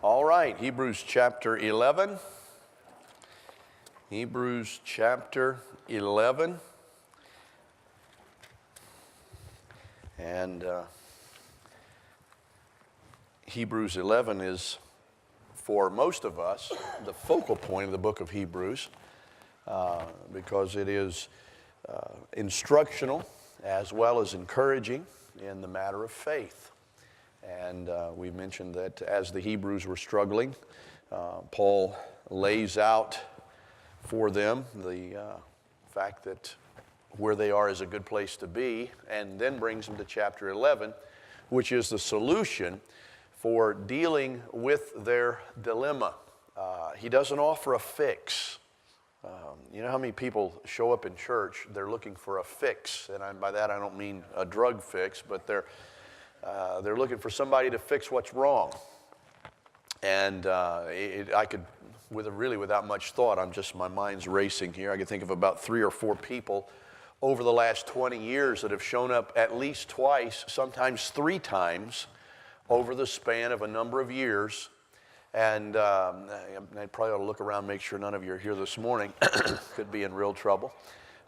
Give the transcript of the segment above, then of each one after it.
All right, Hebrews chapter 11. Hebrews chapter 11. And Hebrews 11 is, for most of us, the focal point of the book of Hebrews because it is instructional as well as encouraging in the matter of faith. And we mentioned that as the Hebrews were struggling, Paul lays out for them the fact that where they are is a good place to be, and then brings them to chapter 11, which is the solution for dealing with their dilemma. He doesn't offer a fix. You know how many people show up in church, they're looking for a fix, and by that I don't mean a drug fix, but they're looking for somebody to fix what's wrong. And I could, without much thought, my mind's racing here. I could think of about 3 or 4 people over the last 20 years that have shown up at least twice, sometimes 3 times, over the span of a number of years. And I probably ought to look around, make sure none of you are here this morning. Could be in real trouble.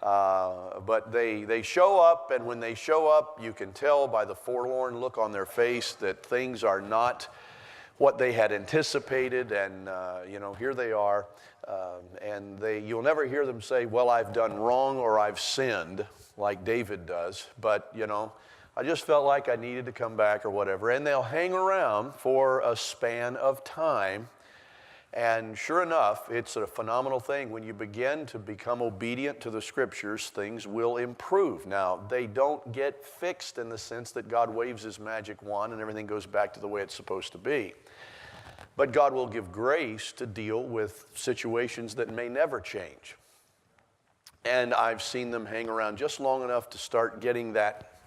But they show up, and when they show up, you can tell by the forlorn look on their face that things are not what they had anticipated, and here they are, and you'll never hear them say, well, I've done wrong or I've sinned, like David does, but I just felt like I needed to come back or whatever, and they'll hang around for a span of time. And sure enough, it's a phenomenal thing. When you begin to become obedient to the Scriptures, things will improve. Now, they don't get fixed in the sense that God waves His magic wand and everything goes back to the way it's supposed to be. But God will give grace to deal with situations that may never change. And I've seen them hang around just long enough to start getting that,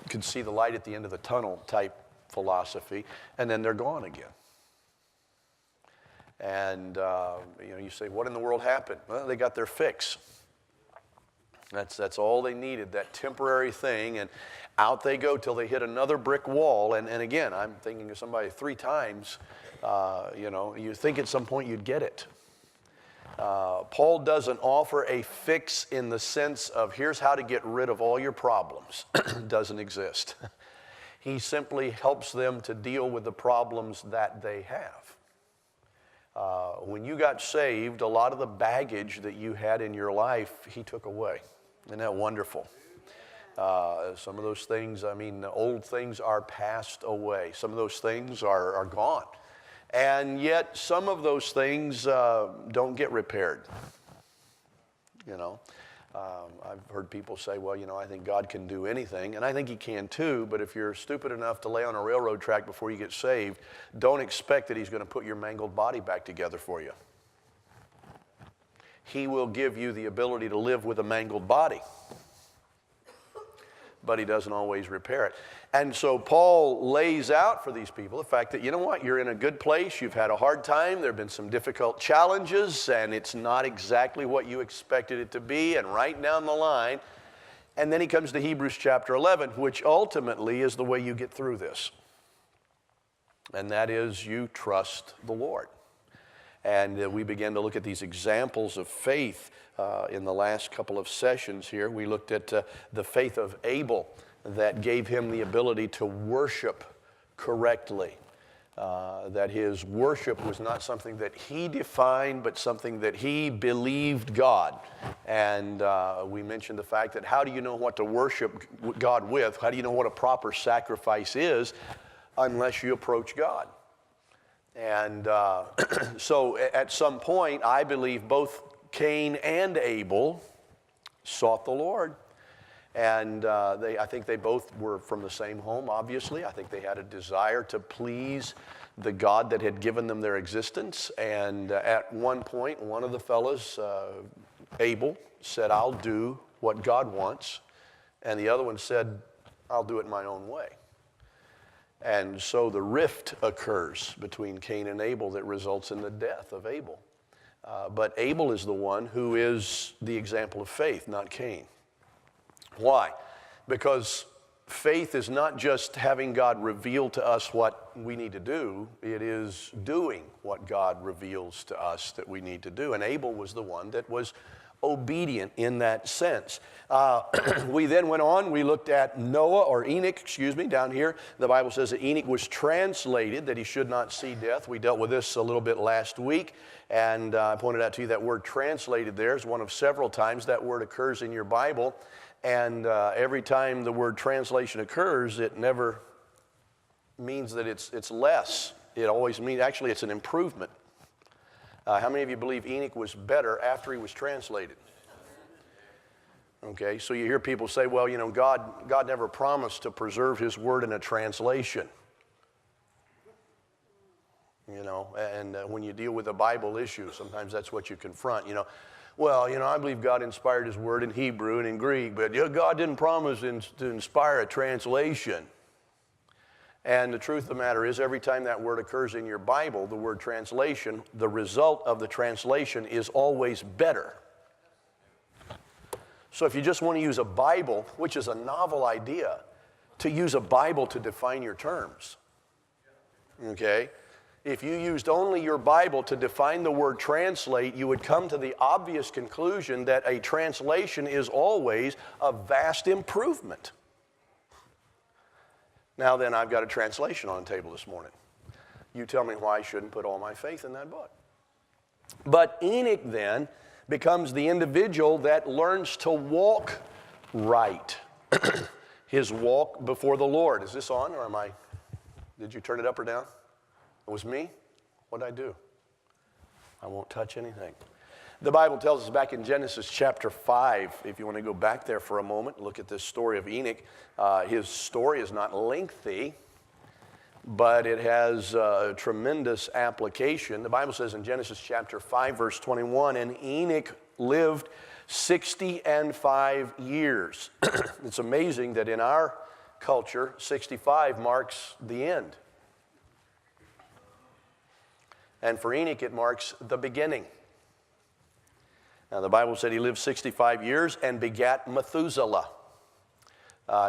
could see the light at the end of the tunnel type philosophy, and then they're gone again. And you say, what in the world happened? Well, they got their fix. That's all they needed, that temporary thing, and out they go till they hit another brick wall. And again, I'm thinking of somebody 3 times. You think at some point you'd get it. Paul doesn't offer a fix in the sense of here's how to get rid of all your problems. Doesn't exist. He simply helps them to deal with the problems that they have. When you got saved, a lot of the baggage that you had in your life, He took away. Isn't that wonderful? Some of those things, old things are passed away. Some of those things are gone. And yet some of those things don't get repaired. I've heard people say, well, I think God can do anything, and I think He can too, but if you're stupid enough to lay on a railroad track before you get saved, don't expect that He's going to put your mangled body back together for you. He will give you the ability to live with a mangled body, but He doesn't always repair it. And so Paul lays out for these people the fact that, you're in a good place, you've had a hard time, there have been some difficult challenges, and it's not exactly what you expected it to be, and right down the line. And then he comes to Hebrews chapter 11, which ultimately is the way you get through this. And that is you trust the Lord. And we began to look at these examples of faith in the last couple of sessions here. We looked at the faith of Abel that gave him the ability to worship correctly. That his worship was not something that he defined, but something that he believed God. And we mentioned the fact that how do you know what to worship God with? How do you know what a proper sacrifice is unless you approach God? And so at some point, I believe both Cain and Abel sought the Lord. And I think they both were from the same home, obviously. I think they had a desire to please the God that had given them their existence. And at one point, one of the fellows, Abel, said, I'll do what God wants. And the other one said, I'll do it my own way. And so the rift occurs between Cain and Abel that results in the death of Abel. But Abel is the one who is the example of faith, not Cain. Why? Because faith is not just having God reveal to us what we need to do, it is doing what God reveals to us that we need to do. And Abel was the one that was obedient in that sense. We then went on, we looked at Enoch, down here. The Bible says that Enoch was translated, that he should not see death. We dealt with this a little bit last week, and I pointed out to you that word translated there is one of several times that word occurs in your Bible. And every time the word translation occurs, it never means that it's less. It always means, actually, it's an improvement. How many of you believe Enoch was better after he was translated? Okay, so you hear people say, well, you know, God never promised to preserve his word in a translation. You know, and when you deal with a Bible issue, sometimes that's what you confront, you know. Well, you know, I believe God inspired his word in Hebrew and in Greek, but God didn't promise to inspire a translation. And the truth of the matter is, every time that word occurs in your Bible, the word translation, the result of the translation is always better. So if you just want to use a Bible, which is a novel idea, to use a Bible to define your terms, okay? If you used only your Bible to define the word translate, you would come to the obvious conclusion that a translation is always a vast improvement. Now then, I've got a translation on the table this morning. You tell me why I shouldn't put all my faith in that book. But Enoch then becomes the individual that learns to walk right. His walk before the Lord. Is this on, or did you turn it up or down? It was me? What did I do? I won't touch anything. The Bible tells us back in Genesis chapter 5, if you want to go back there for a moment, look at this story of Enoch. His story is not lengthy, but it has a tremendous application. The Bible says in Genesis chapter 5, verse 21, and Enoch lived 65 years. It's amazing that in our culture, 65 marks the end. And for Enoch, it marks the beginning. Now, the Bible said he lived 65 years and begat Methuselah.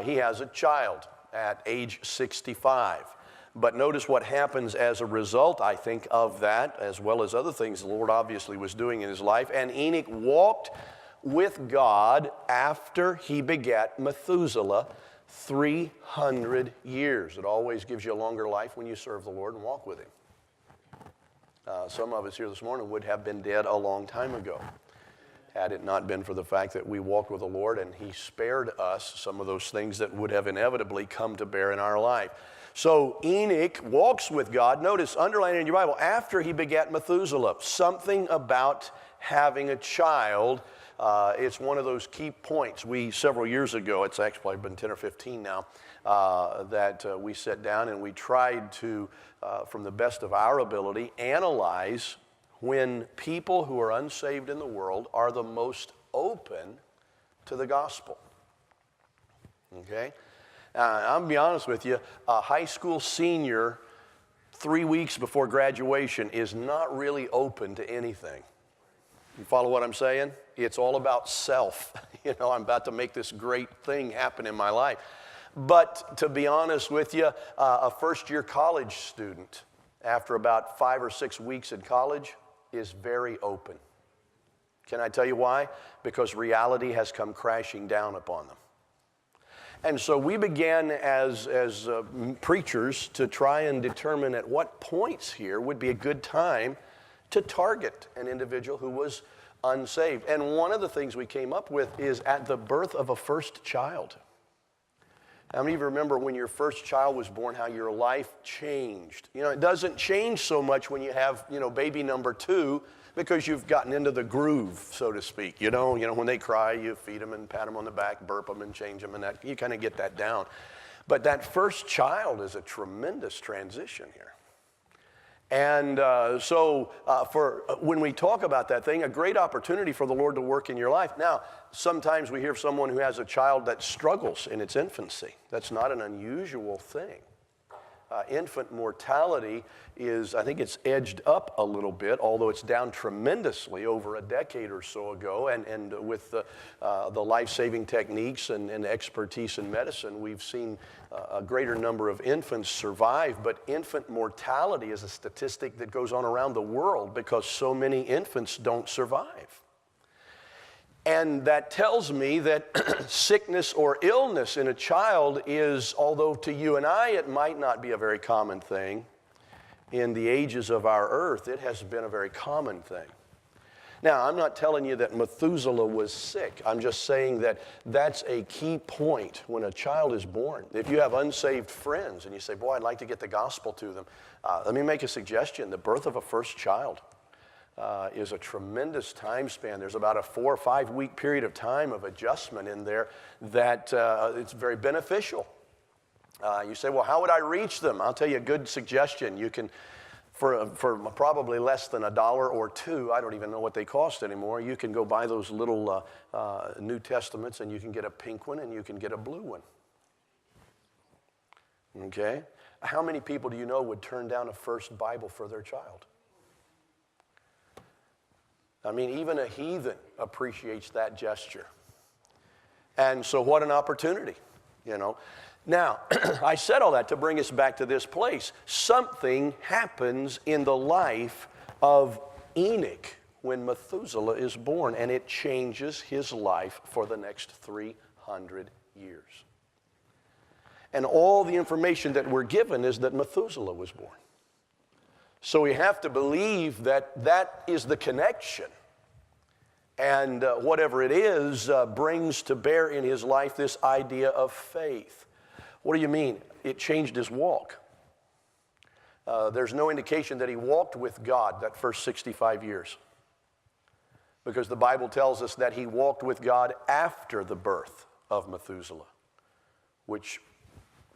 He has a child at age 65. But notice what happens as a result, I think, of that, as well as other things the Lord obviously was doing in his life. And Enoch walked with God after he begat Methuselah 300 years. It always gives you a longer life when you serve the Lord and walk with him. Some of us here this morning would have been dead a long time ago had it not been for the fact that we walked with the Lord and he spared us some of those things that would have inevitably come to bear in our life. So Enoch walks with God. Notice, underline in your Bible, after he begat Methuselah, something about having a child. It's one of those key points. Several years ago, it's actually probably been 10 or 15 now, that we sat down and we tried to, from the best of our ability, analyze when people who are unsaved in the world are the most open to the gospel. Okay? I'll be honest with you, a high school senior 3 weeks before graduation is not really open to anything. You follow what I'm saying? It's all about self. You know, I'm about to make this great thing happen in my life. But to be honest with you, a first-year college student, after about 5 or 6 weeks in college, is very open. Can I tell you why? Because reality has come crashing down upon them. And so we began as preachers to try and determine at what points here would be a good time to target an individual who was unsaved. And one of the things we came up with is at the birth of a first child. How many of you remember when your first child was born, how your life changed? You know, it doesn't change so much when you have, baby number 2, because you've gotten into the groove, so to speak. You know, when they cry, you feed them and pat them on the back, burp them and change them, and that you kind of get that down. But that first child is a tremendous transition here. And so when we talk about that thing, a great opportunity for the Lord to work in your life. Now, sometimes we hear of someone who has a child that struggles in its infancy. That's not an unusual thing. infant mortality is, I think it's edged up a little bit, although it's down tremendously over a decade or so ago. And with the life-saving techniques and expertise in medicine, we've seen a greater number of infants survive. But infant mortality is a statistic that goes on around the world because so many infants don't survive. And that tells me that sickness or illness in a child is, although to you and I it might not be a very common thing, in the ages of our earth it has been a very common thing. Now, I'm not telling you that Methuselah was sick. I'm just saying that that's a key point when a child is born. If you have unsaved friends and you say, boy, I'd like to get the gospel to them, let me make a suggestion. The birth of a first child is a tremendous time span. There's about a 4 or 5 week period of time of adjustment in there that it's very beneficial. You say, well, how would I reach them? I'll tell you a good suggestion. You can, for probably less than $1 or $2, I don't even know what they cost anymore, you can go buy those little New Testaments, and you can get a pink one and you can get a blue one. Okay? How many people do you know would turn down a first Bible for their child? I mean, even a heathen appreciates that gesture. And so what an opportunity, you know. Now, I said all that to bring us back to this place. Something happens in the life of Enoch when Methuselah is born, and it changes his life for the next 300 years. And all the information that we're given is that Methuselah was born. So we have to believe that that is the connection. And whatever it is brings to bear in his life this idea of faith. What do you mean? It changed his walk. There's no indication that he walked with God that first 65 years. Because the Bible tells us that he walked with God after the birth of Methuselah, which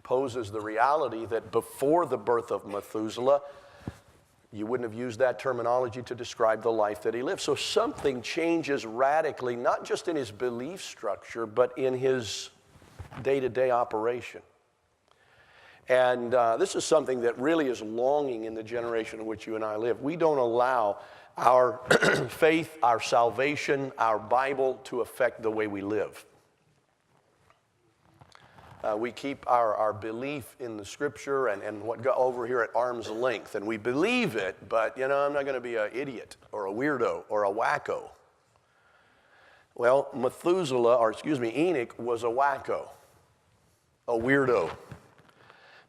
poses the reality that before the birth of Methuselah, you wouldn't have used that terminology to describe the life that he lived. So something changes radically, not just in his belief structure, but in his day-to-day operation. And this is something that really is longing in the generation in which you and I live. We don't allow our faith, our salvation, our Bible to affect the way we live. We keep our belief in the Scripture and what got over here at arm's length, and we believe it, but, you know, I'm not going to be an idiot or a weirdo or a wacko. Well, Enoch was a wacko, a weirdo,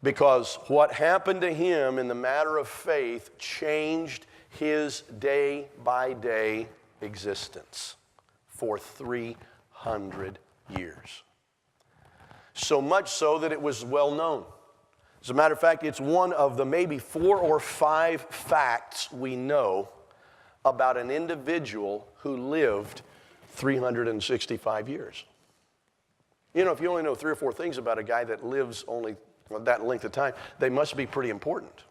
because what happened to him in the matter of faith changed his day-by-day existence for 300 years. So much so that it was well known. As a matter of fact, it's one of the maybe 4 or 5 facts we know about an individual who lived 365 years. You know, if you only know 3 or 4 things about a guy that lives only that length of time, they must be pretty important.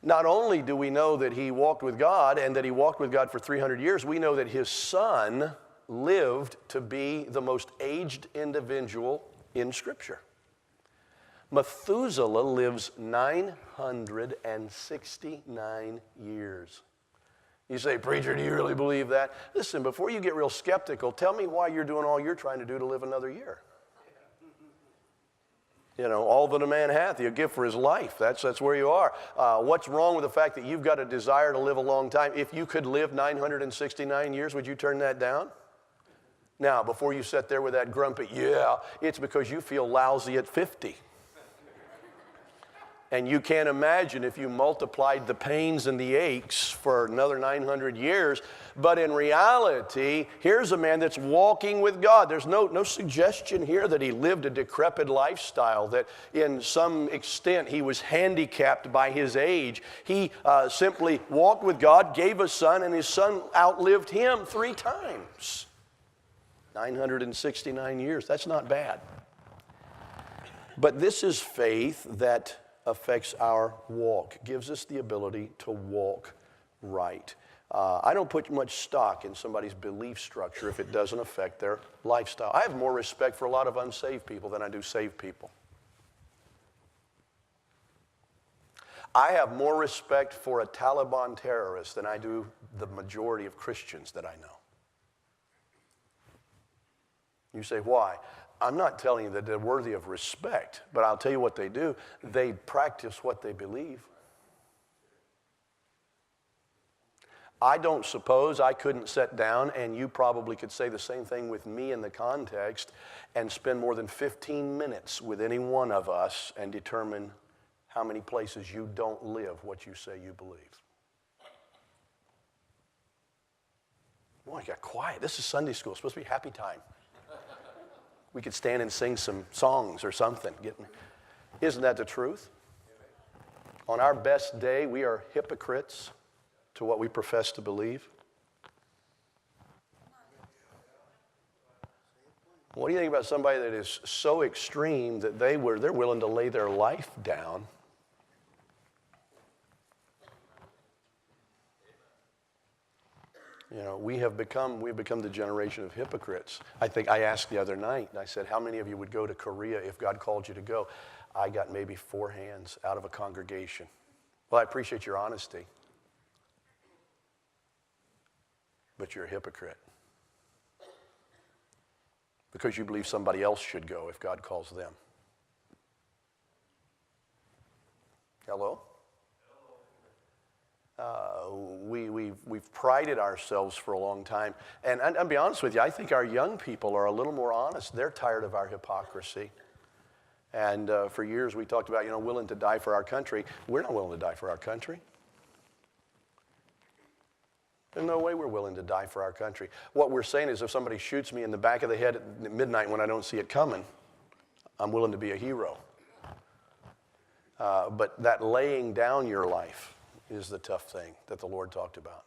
Not only do we know that he walked with God and that he walked with God for 300 years, we know that his son lived to be the most aged individual in Scripture. Methuselah lives 969 years. You say, preacher, do you really believe that? Listen, before you get real skeptical, tell me why you're doing all you're trying to do to live another year. You know, all that a man hath, he'll give for his life. That's where you are. What's wrong with the fact that you've got a desire to live a long time? If you could live 969 years, would you turn that down? Now, before you sit there with that grumpy, yeah, it's because you feel lousy at 50. And you can't imagine if you multiplied the pains and the aches for another 900 years. But in reality, here's a man that's walking with God. There's no suggestion here that he lived a decrepit lifestyle, that in some extent he was handicapped by his age. He simply walked with God, gave a son, and his son outlived him 3 times. 969 years, that's not bad. But this is faith that affects our walk, gives us the ability to walk right. I don't put much stock in somebody's belief structure if it doesn't affect their lifestyle. I have more respect for a lot of unsaved people than I do saved people. I have more respect for a Taliban terrorist than I do the majority of Christians that I know. You say, why? I'm not telling you that they're worthy of respect, but I'll tell you what they do. They practice what they believe. I don't suppose I couldn't sit down, and you probably could say the same thing with me in the context, and spend more than 15 minutes with any one of us and determine how many places you don't live what you say you believe. Boy, you got quiet. This is Sunday school. It's supposed to be happy time. We could stand and sing some songs or something. Isn't that the truth? On our best day, we are hypocrites to what we profess to believe. What do you think about somebody that is so extreme that they're willing to lay their life down? You know, we've become the generation of hypocrites. I think I asked the other night, and I said, how many of you would go to Korea if God called you to go? I got maybe 4 hands out of a congregation. Well, I appreciate your honesty, but you're a hypocrite because you believe somebody else should go if God calls them. Hello? We've prided ourselves for a long time. And I'll be honest with you, I think our young people are a little more honest. They're tired of our hypocrisy. And for years we talked about, willing to die for our country. We're not willing to die for our country. There's no way we're willing to die for our country. What we're saying is if somebody shoots me in the back of the head at midnight when I don't see it coming, I'm willing to be a hero. But that laying down your life is the tough thing that the Lord talked about.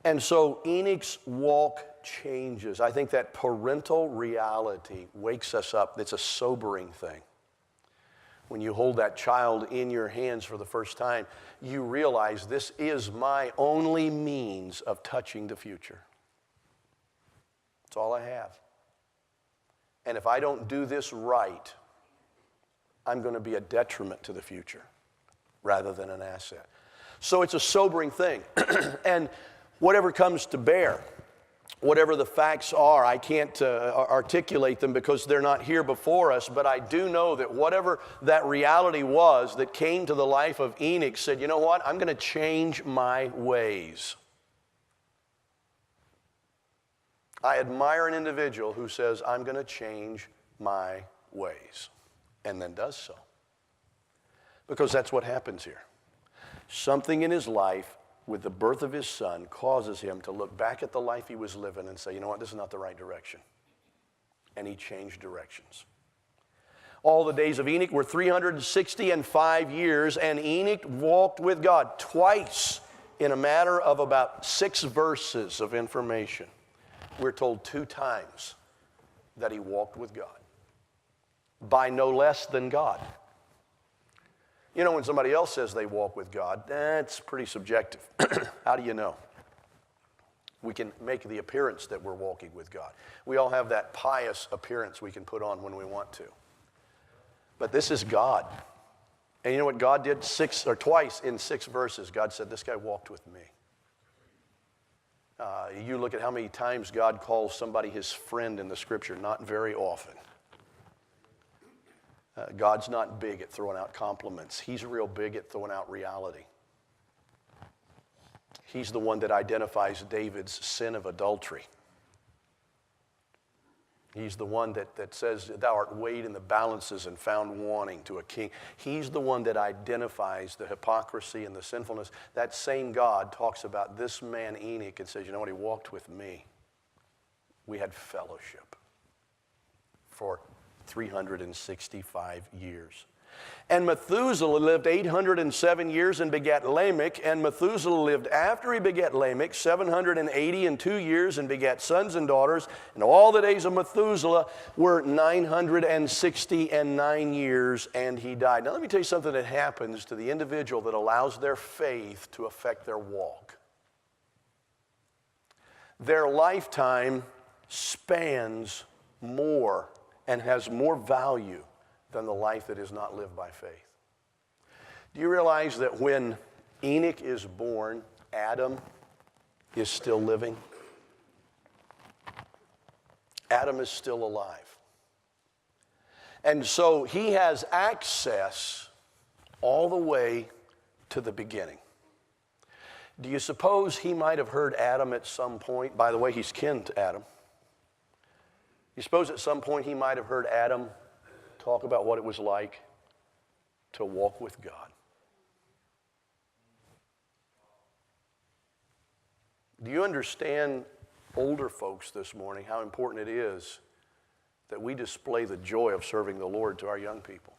And so Enoch's walk changes. I think that parental reality wakes us up. It's a sobering thing. When you hold that child in your hands for the first time, you realize this is my only means of touching the future. It's all I have. And if I don't do this right, I'm going to be a detriment to the future rather than an asset. So it's a sobering thing. And whatever comes to bear, whatever the facts are, I can't articulate them because they're not here before us, but I do know that whatever that reality was that came to the life of Enoch said, you know what, I'm going to change my ways. I admire an individual who says, I'm going to change my ways, and then does so. Because that's what happens here. Something in his life with the birth of his son causes him to look back at the life he was living and say, you know what, this is not the right direction. And he changed directions. All the days of Enoch were 365 years, and Enoch walked with God twice in a matter of about 6 verses of information. We're told 2 times that he walked with God by no less than God. You know, when somebody else says they walk with God, that's pretty subjective. How do you know? We can make the appearance that we're walking with God. We all have that pious appearance we can put on when we want to. But this is God. And you know what God did? Twice in 6 verses, God said, this guy walked with me. You look at how many times God calls somebody his friend in the Scripture, not very often. God's not big at throwing out compliments. He's real big at throwing out reality. He's the one that identifies David's sin of adultery. He's the one that says, thou art weighed in the balances and found wanting to a king. He's the one that identifies the hypocrisy and the sinfulness. That same God talks about this man Enoch and says, you know what, he walked with me. We had fellowship for 365 years. And Methuselah lived 807 years and begat Lamech, and Methuselah lived after he begat Lamech 782 years and begat sons and daughters, and all the days of Methuselah were 969 years, and he died. Now let me tell you something that happens to the individual that allows their faith to affect their walk. Their lifetime spans more and has more value than the life that is not lived by faith. Do you realize that when Enoch is born, Adam is still living? Adam is still alive. And so he has access all the way to the beginning. Do you suppose he might have heard Adam at some point? By the way, he's kin to Adam. You suppose at some point he might have heard Adam talk about what it was like to walk with God? Do you understand, older folks this morning, how important it is that we display the joy of serving the Lord to our young people?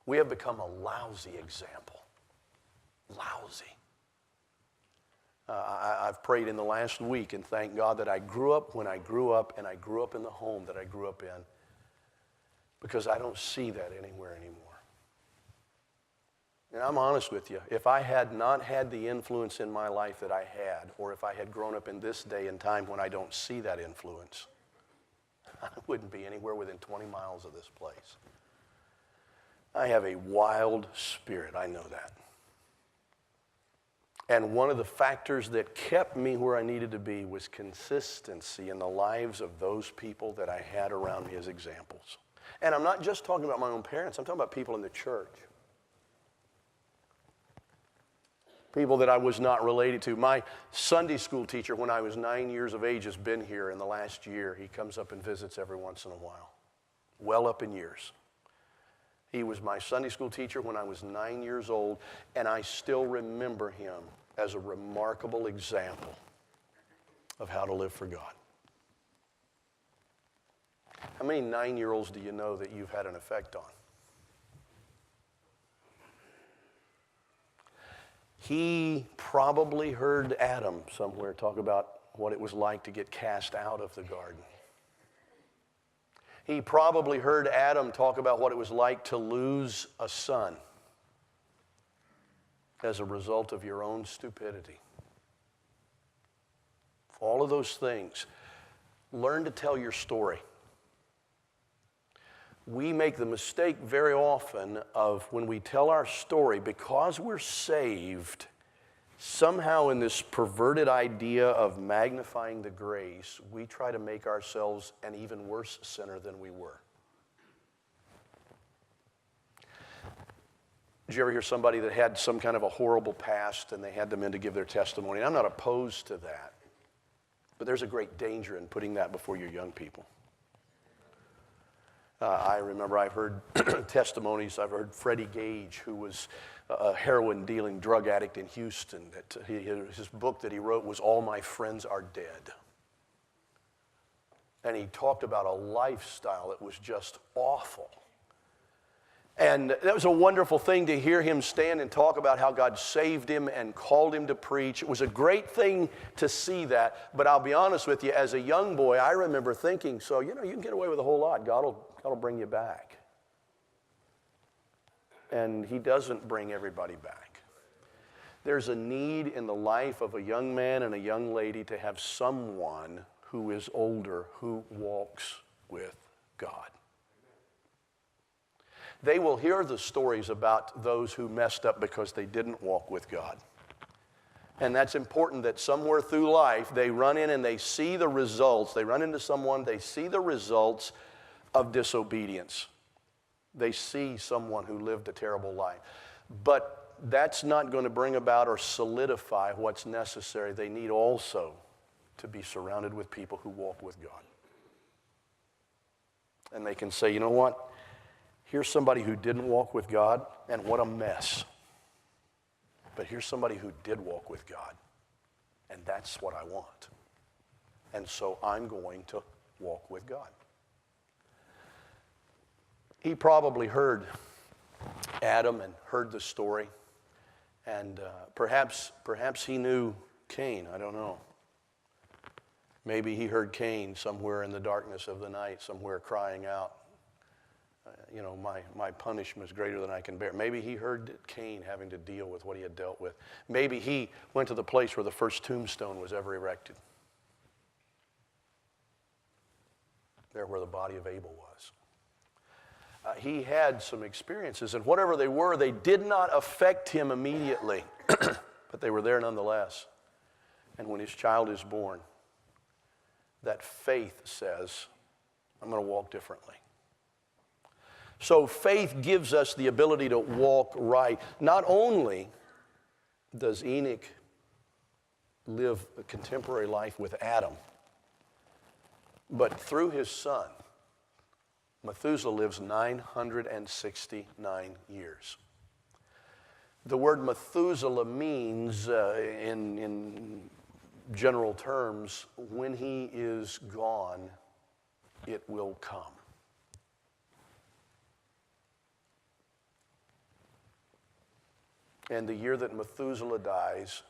We have become a lousy example. Lousy. I've prayed in the last week and thank God that I grew up when I grew up, and I grew up in the home that I grew up in, because I don't see that anywhere anymore. And I'm honest with you, if I had not had the influence in my life that I had, or if I had grown up in this day and time when I don't see that influence, I wouldn't be anywhere within 20 miles of this place. I have a wild spirit, I know that. And one of the factors that kept me where I needed to be was consistency in the lives of those people that I had around me as examples. And I'm not just talking about my own parents, I'm talking about people in the church. People that I was not related to. My Sunday school teacher when I was 9 years of age has been here in the last year. He comes up and visits every once in a while. Well up in years. He was my Sunday school teacher when I was 9 years old, and I still remember him as a remarkable example of how to live for God. How many 9-year-olds do you know that you've had an effect on? He probably heard Adam somewhere talk about what it was like to get cast out of the garden. He probably heard Adam talk about what it was like to lose a son as a result of your own stupidity. All of those things. Learn to tell your story. We make the mistake very often of when we tell our story, because we're saved, somehow in this perverted idea of magnifying the grace, we try to make ourselves an even worse sinner than we were. Did you ever hear somebody that had some kind of a horrible past and they had them in to give their testimony? And I'm not opposed to that, but there's a great danger in putting that before your young people. I remember I've heard testimonies. I've heard Freddie Gage, who was a heroin-dealing drug addict in Houston, that his book that he wrote was All My Friends Are Dead. And he talked about a lifestyle that was just awful. And that was a wonderful thing to hear him stand and talk about how God saved him and called him to preach. It was a great thing to see that. But I'll be honest with you, as a young boy, I remember thinking, so, you can get away with a whole lot. God will bring you back. And he doesn't bring everybody back. There's a need in the life of a young man and a young lady to have someone who is older who walks with God. They will hear the stories about those who messed up because they didn't walk with God. And that's important, that somewhere through life they run in and they see the results. They run into someone, they see the results of disobedience. They see someone who lived a terrible life. But that's not going to bring about or solidify what's necessary. They need also to be surrounded with people who walk with God. And they can say, you know what? Here's somebody who didn't walk with God, and what a mess. But here's somebody who did walk with God, and that's what I want. And so I'm going to walk with God. He probably heard Adam and heard the story, and perhaps he knew Cain. I don't know. Maybe he heard Cain somewhere in the darkness of the night, somewhere crying out, my punishment is greater than I can bear. Maybe he heard Cain having to deal with what he had dealt with. Maybe he went to the place where the first tombstone was ever erected. There where the body of Abel was. he had some experiences, and whatever they were, they did not affect him immediately, but they were there nonetheless. And when his child is born, that faith says, I'm going to walk differently. So faith gives us the ability to walk right. Not only does Enoch live a contemporary life with Adam, but through his son, Methuselah lives 969 years. The word Methuselah means, in general terms, when he is gone, it will come. And the year that Methuselah dies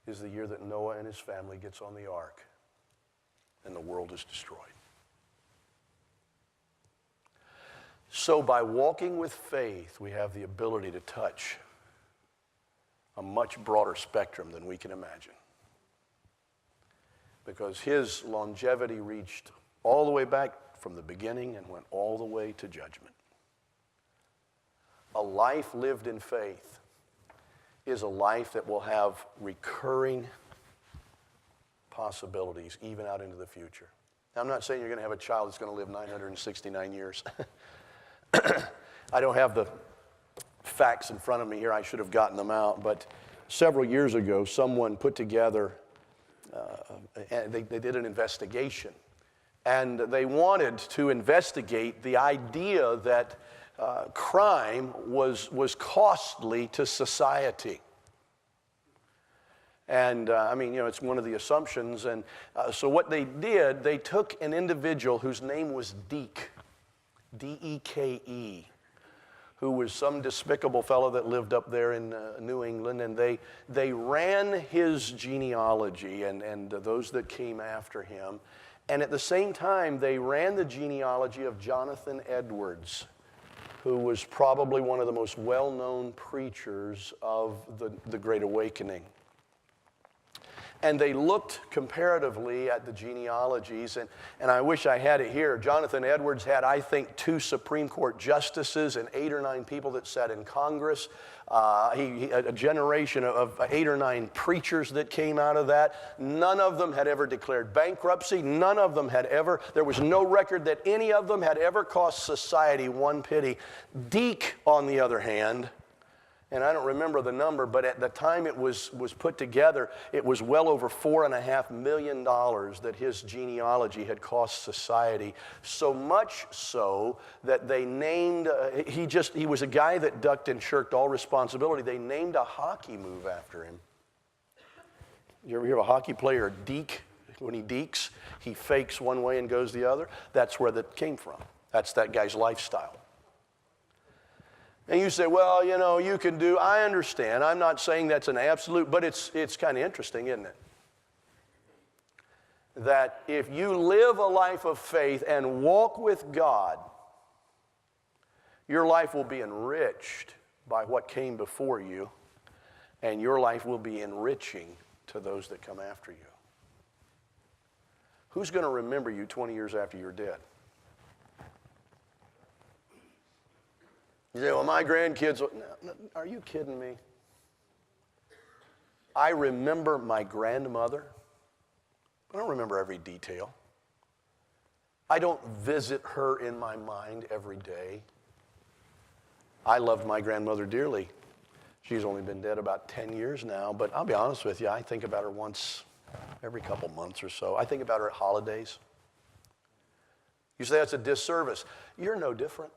is the year that Noah and his family gets on the ark and the world is destroyed. So by walking with faith, we have the ability to touch a much broader spectrum than we can imagine. Because his longevity reached all the way back from the beginning and went all the way to judgment. A life lived in faith is a life that will have recurring possibilities even out into the future. Now, I'm not saying you're going to have a child that's going to live 969 years. I don't have the facts in front of me here. I should have gotten them out. But several years ago, someone put together, they did an investigation. And they wanted to investigate the idea that crime was costly to society. And it's one of the assumptions. And so what they did, they took an individual whose name was Deke, D-E-K-E, who was some despicable fellow that lived up there in New England, and they ran his genealogy and those that came after him. And at the same time, they ran the genealogy of Jonathan Edwards, who was probably one of the most well-known preachers of the Great Awakening. And they looked comparatively at the genealogies, and I wish I had it here. Jonathan Edwards had, I think, 2 Supreme Court justices and 8 or 9 people that sat in Congress. A generation of 8 or 9 preachers that came out of that. None of them had ever declared bankruptcy. None of them had ever, there was no record that any of them had ever cost society one penny. Deke, on the other hand, and I don't remember the number, but at the time it was put together, it was well over $4.5 million that his genealogy had cost society. So much so that they named, he was a guy that ducked and shirked all responsibility. They named a hockey move after him. You ever hear of a hockey player deke? When he dekes, he fakes one way and goes the other. That's where that came from. That's that guy's lifestyle. And you say, well, you can do, I understand. I'm not saying that's an absolute, but it's kind of interesting, isn't it? That if you live a life of faith and walk with God, your life will be enriched by what came before you, and your life will be enriching to those that come after you. Who's going to remember you 20 years after you're dead? You say, well, my grandkids, no, are you kidding me? I remember my grandmother. I don't remember every detail. I don't visit her in my mind every day. I loved my grandmother dearly. She's only been dead about 10 years now, but I'll be honest with you, I think about her once every couple months or so. I think about her at holidays. You say that's a disservice. You're no different.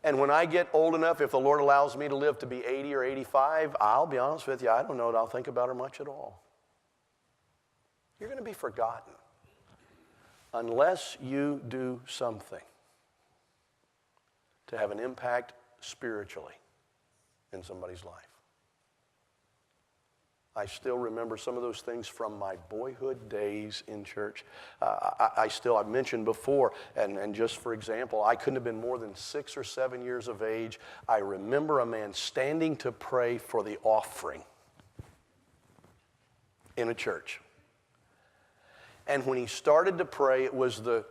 And when I get old enough, if the Lord allows me to live to be 80 or 85, I'll be honest with you, I don't know that I'll think about her much at all. You're going to be forgotten unless you do something to have an impact spiritually in somebody's life. I still remember some of those things from my boyhood days in church. I've mentioned before, and just for example, I couldn't have been more than 6 or 7 years of age. I remember a man standing to pray for the offering in a church. And when he started to pray, it was the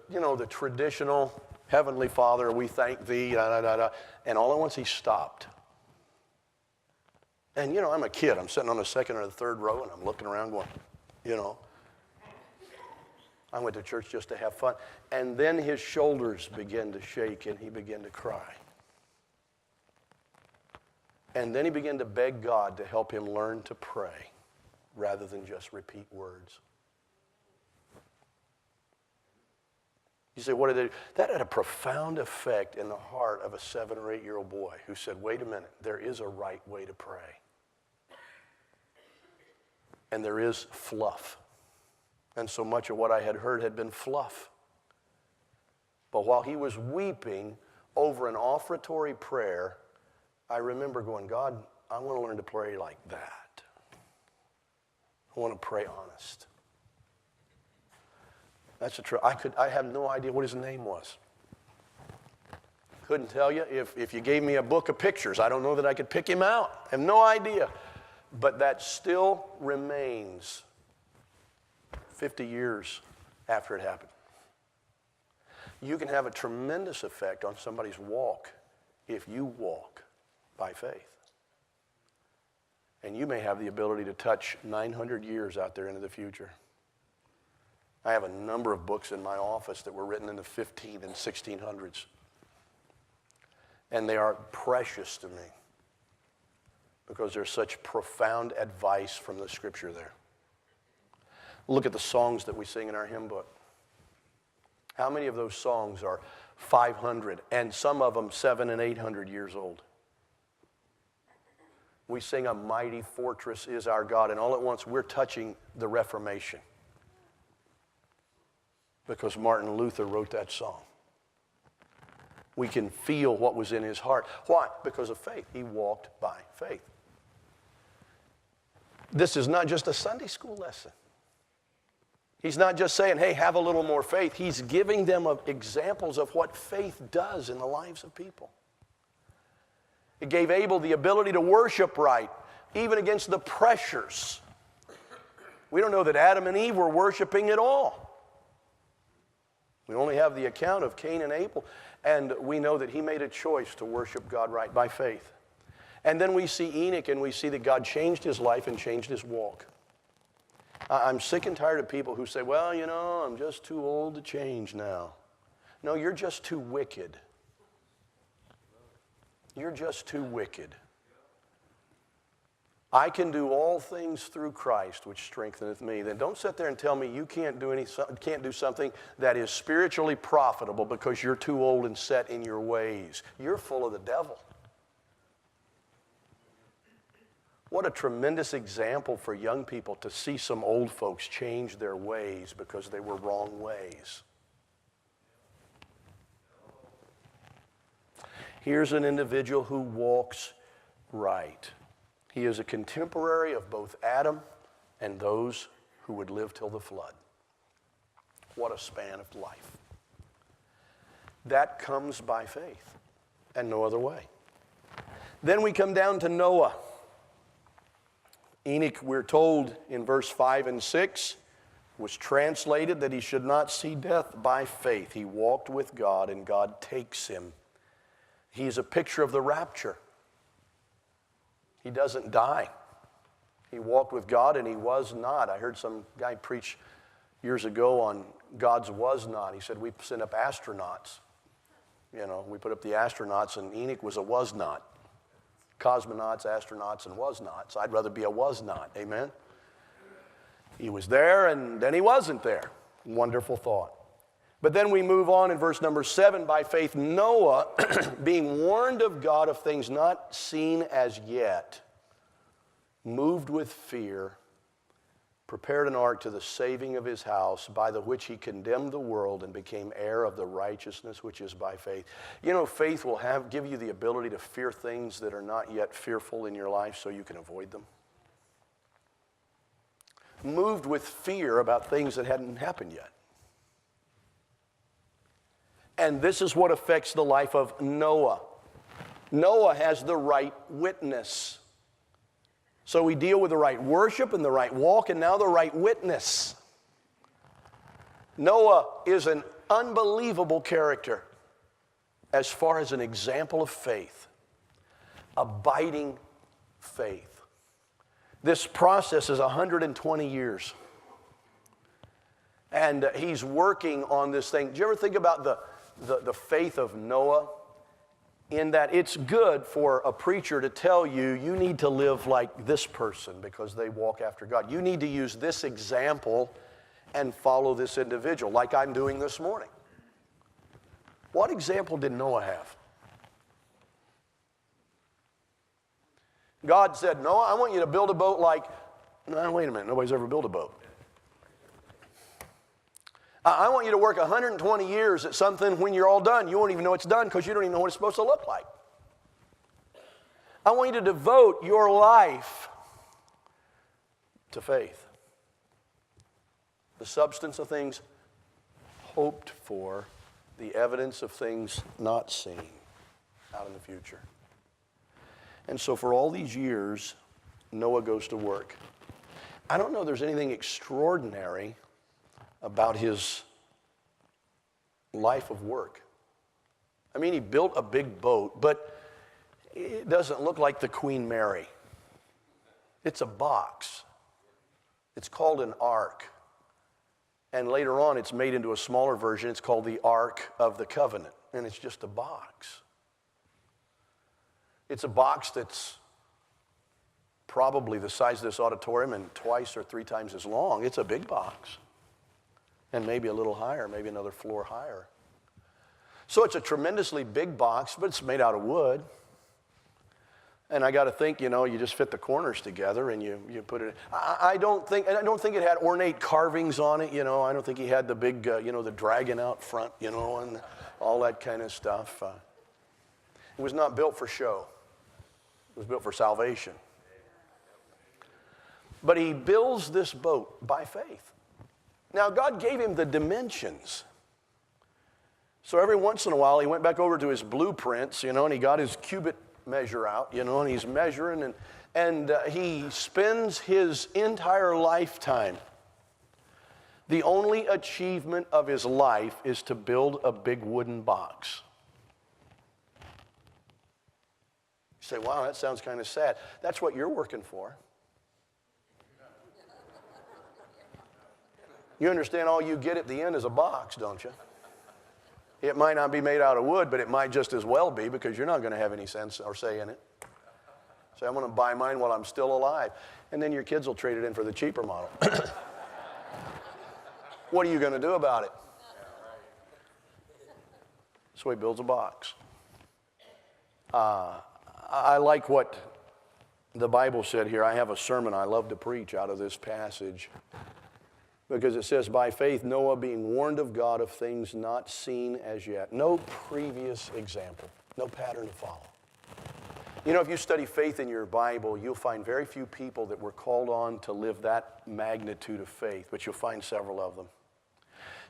traditional, Heavenly Father, we thank thee, da, da, da, da. And all at once he stopped. And, I'm a kid. I'm sitting on the second or the third row, and I'm looking around going, I went to church just to have fun. And then his shoulders began to shake, and he began to cry. And then he began to beg God to help him learn to pray rather than just repeat words. You say, what did they do? That had a profound effect in the heart of a 7 or 8 year old boy who said, wait a minute, there is a right way to pray. And there is fluff. And so much of what I had heard had been fluff. But while he was weeping over an offertory prayer, I remember going, God, I want to learn to pray like that. I want to pray honest. That's the truth. I have no idea what his name was. Couldn't tell you. If you gave me a book of pictures, I don't know that I could pick him out. I have no idea. But that still remains 50 years after it happened. You can have a tremendous effect on somebody's walk if you walk by faith. And you may have the ability to touch 900 years out there into the future. I have a number of books in my office that were written in the 15 and 1600s. And they are precious to me because there's such profound advice from the Scripture there. Look at the songs that we sing in our hymn book. How many of those songs are 500 and some of them 700 and 800 years old? We sing "A Mighty Fortress is Our God," and all at once we're touching the Reformation because Martin Luther wrote that song. We can feel what was in his heart. Why? Because of faith. He walked by faith. This is not just a Sunday school lesson. He's not just saying, hey, have a little more faith. He's giving them examples of what faith does in the lives of people. It gave Abel the ability to worship right, even against the pressures. We don't know that Adam and Eve were worshiping at all. We only have the account of Cain and Abel, and we know that he made a choice to worship God right by faith. And then we see Enoch, and we see that God changed his life and changed his walk. I'm sick and tired of people who say, well, I'm just too old to change now. No, you're just too wicked. You're just too wicked. I can do all things through Christ, which strengtheneth me. Then don't sit there and tell me you can't do something that is spiritually profitable because you're too old and set in your ways. You're full of the devil. What a tremendous example for young people to see some old folks change their ways because they were wrong ways. Here's an individual who walks right. He is a contemporary of both Adam and those who would live till the flood. What a span of life. That comes by faith and no other way. Then we come down to Noah. Enoch, we're told in verse 5 and 6, was translated that he should not see death by faith. He walked with God and God takes him. He's a picture of the rapture. He doesn't die. He walked with God and he was not. I heard some guy preach years ago on God's was not. He said, we sent up astronauts. We put up the astronauts and Enoch was a was not. Cosmonauts, astronauts, and was nots. I'd rather be a was not. Amen? He was there and then he wasn't there. Wonderful thought. But then we move on in verse number 7. By faith, Noah, being warned of God of things not seen as yet, moved with fear, prepared an ark to the saving of his house, by the which he condemned the world and became heir of the righteousness which is by faith. Faith will give you the ability to fear things that are not yet fearful in your life so you can avoid them. Moved with fear about things that hadn't happened yet. And this is what affects the life of Noah. Noah has the right witness. So we deal with the right worship and the right walk and now the right witness. Noah is an unbelievable character as far as an example of faith, abiding faith. This process is 120 years. And he's working on this thing. Do you ever think about the faith of Noah? In that it's good for a preacher to tell you, you need to live like this person because they walk after God. You need to use this example and follow this individual, like I'm doing this morning. What example did Noah have? God said, Noah, I want you to build a boat like, no, wait a minute, nobody's ever built a boat. I want you to work 120 years at something. When you're all done, you won't even know it's done because you don't even know what it's supposed to look like. I want you to devote your life to faith. The substance of things hoped for, the evidence of things not seen out in the future. And so for all these years, Noah goes to work. I don't know there's anything extraordinary about his life of work. I mean, he built a big boat, but it doesn't look like the Queen Mary. It's a box. It's called an ark. And later on, it's made into a smaller version. It's called the Ark of the Covenant, and it's just a box. It's a box that's probably the size of this auditorium and twice or three times as long. It's a big box. And maybe a little higher, maybe another floor higher. So it's a tremendously big box, but it's made out of wood. And I got to think, you just fit the corners together and you put it. I don't think it had ornate carvings on it. I don't think he had the big, the dragon out front, and all that kind of stuff. It was not built for show. It was built for salvation. But he builds this boat by faith. Now, God gave him the dimensions. So every once in a while, he went back over to his blueprints, and he got his cubit measure out, and he's measuring, and he spends his entire lifetime. The only achievement of his life is to build a big wooden box. You say, wow, that sounds kind of sad. That's what you're working for. You understand all you get at the end is a box, don't you? It might not be made out of wood, but it might just as well be because you're not going to have any sense or say in it. Say, I'm going to buy mine while I'm still alive. And then your kids will trade it in for the cheaper model. What are you going to do about it? So he builds a box. I like what the Bible said here. I have a sermon I love to preach out of this passage. Because it says, by faith, Noah being warned of God of things not seen as yet. No previous example, no pattern to follow. If you study faith in your Bible, you'll find very few people that were called on to live that magnitude of faith, but you'll find several of them.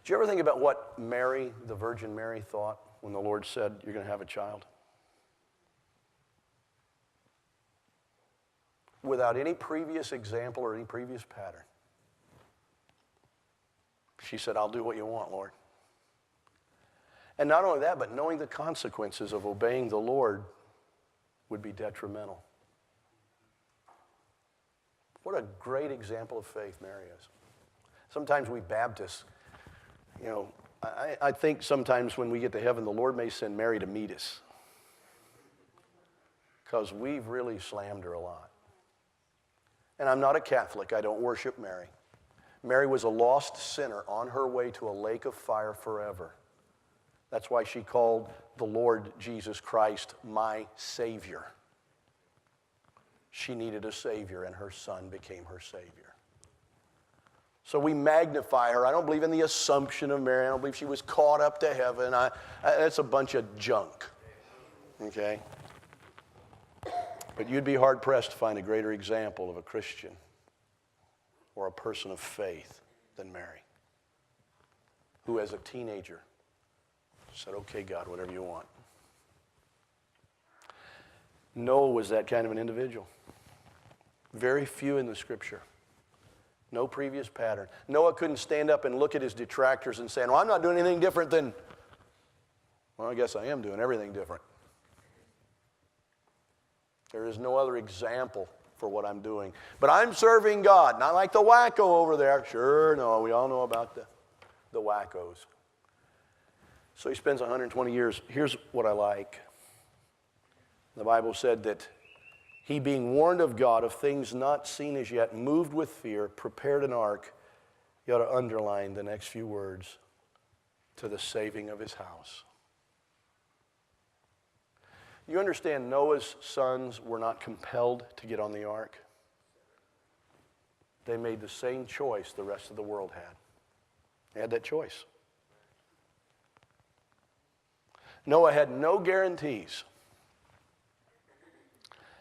Do you ever think about what Mary, the Virgin Mary, thought when the Lord said, you're going to have a child? Without any previous example or any previous pattern. She said, I'll do what you want, Lord. And not only that, but knowing the consequences of obeying the Lord would be detrimental. What a great example of faith Mary is. Sometimes we Baptists, I think sometimes when we get to heaven, the Lord may send Mary to meet us. Because we've really slammed her a lot. And I'm not a Catholic. I don't worship Mary. Mary was a lost sinner on her way to a lake of fire forever. That's why she called the Lord Jesus Christ my Savior. She needed a Savior, and her Son became her Savior. So we magnify her. I don't believe in the assumption of Mary. I don't believe she was caught up to heaven. That's a bunch of junk. Okay? But you'd be hard-pressed to find a greater example of a Christian or a person of faith than Mary, who as a teenager said, okay, God, whatever you want. Noah was that kind of an individual. Very few in the Scripture No previous pattern. Noah couldn't stand up and look at his detractors and say, well, I'm not doing anything different than, well, I guess I am doing everything different. There is no other example for what I'm doing. But I'm serving God, not like the wacko over there. Sure, no, we all know about the wackos. So he spends 120 years. Here's what I like. The Bible said that he, being warned of God of things not seen as yet, moved with fear, prepared an ark. You ought to underline the next few words, to the saving of his house. You understand Noah's sons were not compelled to get on the ark. They made the same choice the rest of the world had. They had that choice. Noah had no guarantees.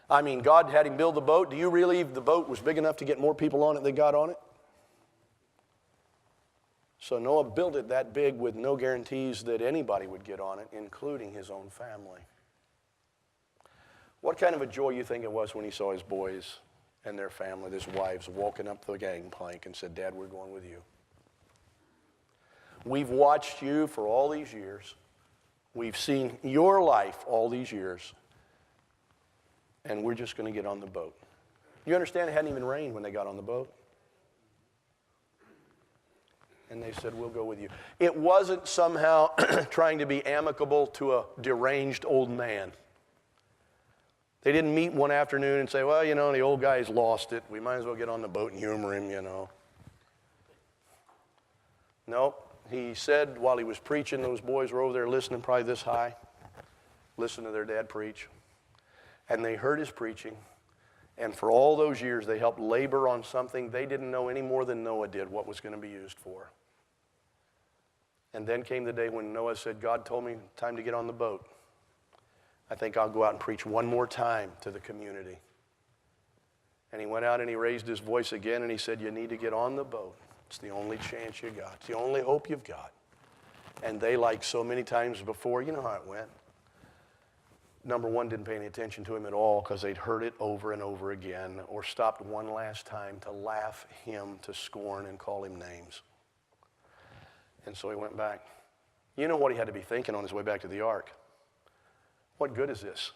I mean, God had him build the boat. Do you really believe the boat was big enough to get more people on it than got on it? So Noah built it that big with no guarantees that anybody would get on it, including his own family. What kind of a joy you think it was when he saw his boys and their family, his wives, walking up the gangplank and said, Dad, we're going with you. We've watched you for all these years. We've seen your life all these years. And we're just going to get on the boat. You understand it hadn't even rained when they got on the boat? And they said, we'll go with you. It wasn't somehow trying to be amicable to a deranged old man. They didn't meet one afternoon and say, well, you know, the old guy's lost it. We might as well get on the boat and humor him, you know. Nope. He said while he was preaching, those boys were over there listening, probably this high, listening to their dad preach. And they heard his preaching. And for all those years, they helped labor on something they didn't know any more than Noah did what was going to be used for. And then came the day when Noah said, God told me time to get on the boat. I think I'll go out and preach one more time to the community. And he went out and he raised his voice again and he said, you need to get on the boat. It's the only chance you got. It's the only hope you've got. And they, like so many times before, you know how it went. Number one, didn't pay any attention to him at all because they'd heard it over and over again, or stopped one last time to laugh him to scorn and call him names. And so he went back. You know what he had to be thinking on his way back to the ark? What good is this?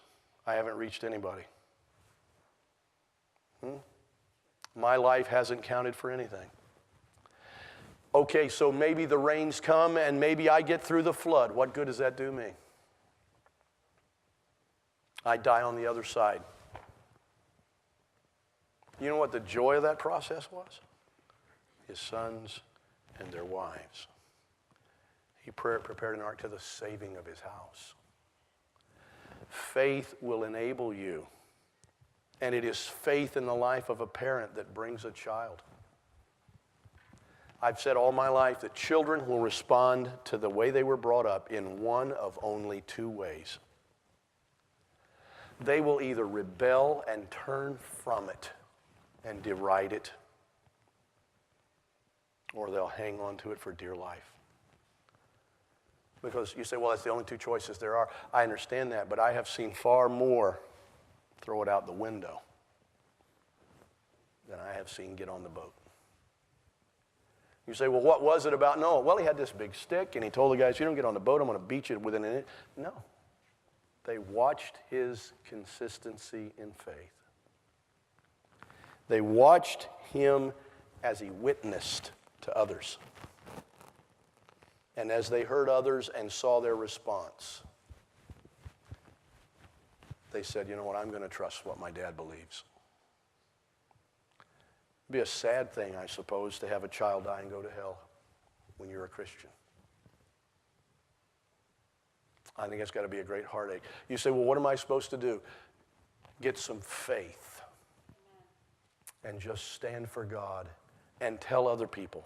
I haven't reached anybody. My life hasn't counted for anything. Okay, so maybe the rains come and maybe I get through the flood. What good does that do me? I die on the other side. You know what the joy of that process was? His sons and their wives. He prepared an ark to the saving of his house. Faith will enable you. And it is faith in the life of a parent that brings a child. I've said all my life that children will respond to the way they were brought up in one of only two ways. They will either rebel and turn from it and deride it, or they'll hang on to it for dear life. Because you say, well, that's the only two choices there are. I understand that, but I have seen far more throw it out the window than I have seen get on the boat. You say, well, what was it about Noah? Well, he had this big stick, and he told the guys, you don't get on the boat, I'm going to beat you within an inch. No. They watched his consistency in faith. They watched him as he witnessed to others. And as they heard others and saw their response, they said, you know what, I'm going to trust what my dad believes. It'd be a sad thing, I suppose, to have a child die and go to hell when you're a Christian. I think it's got to be a great heartache. You say, well, what am I supposed to do? Get some faith and just stand for God and tell other people.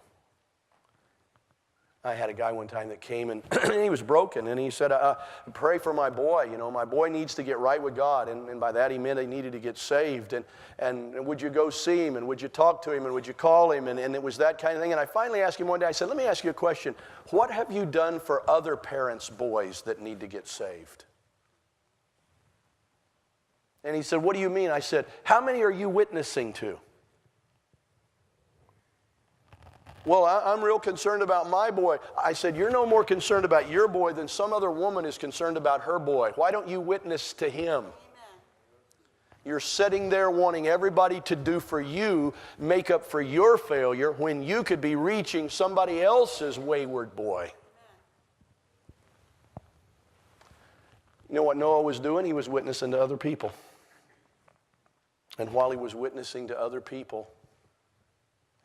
I had a guy one time that came and he was broken, and he said, pray for my boy. You know, my boy needs to get right with God. And by that he meant he needed to get saved. And would you go see him, and would you talk to him, and would you call him? And it was that kind of thing. And I finally asked him one day, I said, let me ask you a question. What have you done for other parents' boys that need to get saved? And he said, what do you mean? I said, how many are you witnessing to? Well, I'm real concerned about my boy. I said, you're no more concerned about your boy than some other woman is concerned about her boy. Why don't you witness to him? Amen. You're sitting there wanting everybody to do for you, make up for your failure, when you could be reaching somebody else's wayward boy. Amen. You know what Noah was doing? He was witnessing to other people. And while he was witnessing to other people,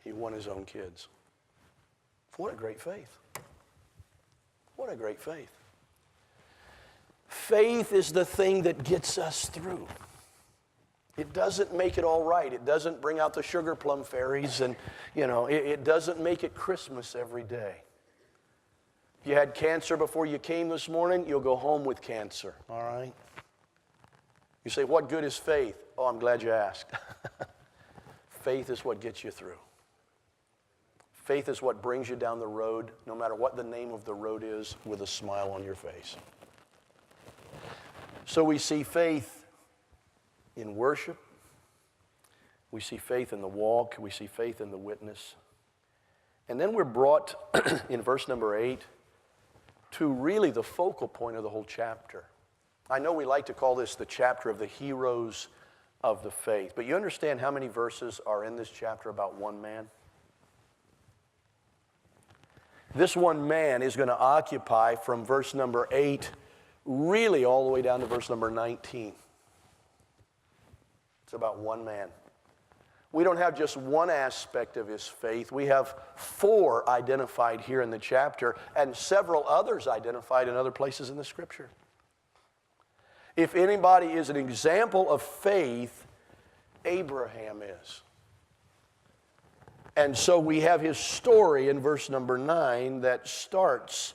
he won his own kids. What a great faith. What a great faith. Faith is the thing that gets us through. It doesn't make it all right. It doesn't bring out the sugar plum fairies, and, it doesn't make it Christmas every day. If you had cancer before you came this morning, you'll go home with cancer, all right? You say, what good is faith? Oh, I'm glad you asked. Faith is what gets you through. Faith is what brings you down the road, no matter what the name of the road is, with a smile on your face. So we see faith in worship. We see faith in the walk. We see faith in the witness. And then we're brought, in verse number 8, to really the focal point of the whole chapter. I know we like to call this the chapter of the heroes of the faith, but you understand how many verses are in this chapter about one man? This one man is going to occupy from verse number 8 really all the way down to verse number 19. It's about one man. We don't have just one aspect of his faith. We have 4 identified here in the chapter and several others identified in other places in the Scripture. If anybody is an example of faith, Abraham is. And so we have his story in verse number 9 that starts